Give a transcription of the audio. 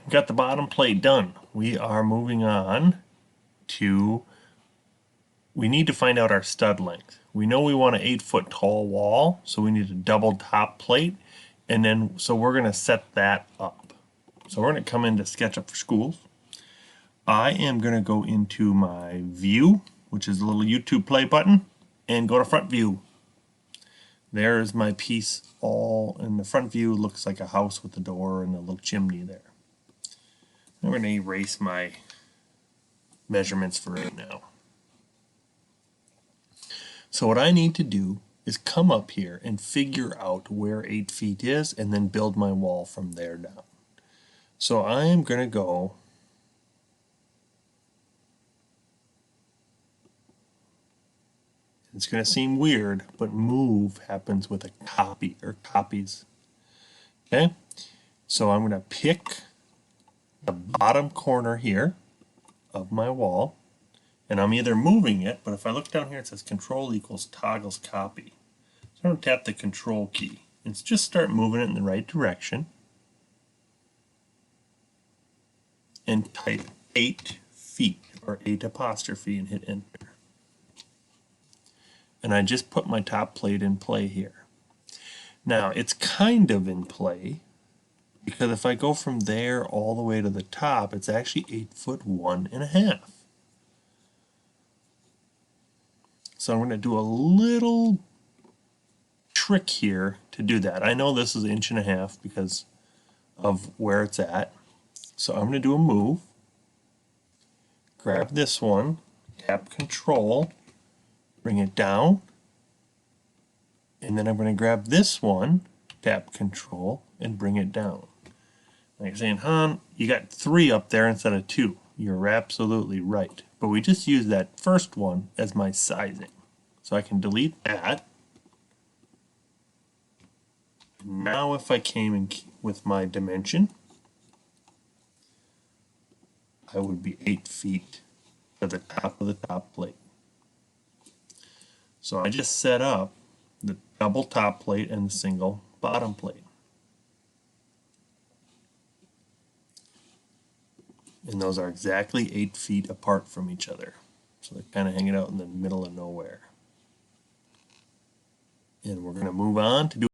got the bottom plate done. We are moving on to, we need to find out our stud length. We know we want an 8-foot tall wall, so we need a double top plate, and then so we're going to set that up. So we're going to come into SketchUp for Schools. I am going to go into my view, which is the little YouTube play button, and go to front view. There is my piece all in the front view. Looks like a house with a door and a little chimney there. I'm going to erase my measurements for right now. So what I need to do is come up here and figure out where 8 feet is and then build my wall from there down. So I am going to go it's going to seem weird, but move happens with a copy or copies. Okay, so I'm going to pick the bottom corner here of my wall, and I'm either moving it, but if I look down here it says Control equals toggles copy. So I'm going to tap the Control key and just start moving it in the right direction and type 8 feet or 8 apostrophe and hit enter. And I just put my top plate in play here. Now it's kind of in play because if I go from there all the way to the top, it's actually 8 foot 1.5. So I'm going to do a little trick here to do that. I know this is 1.5 inches because of where it's at. So I'm going to do a move, grab this one, tap Control, bring it down, and then I'm going to grab this one, tap Control, and bring it down. Like you're saying, Han, you got 3 up there instead of 2. You're absolutely right. But we just used that first one as my sizing. So I can delete that. Now if I came in with my dimension, I would be 8 feet to the top of the top plate. So I just set up the double top plate and the single bottom plate. And those are exactly 8 feet apart from each other. So they're kind of hanging out in the middle of nowhere. And we're going to move on to do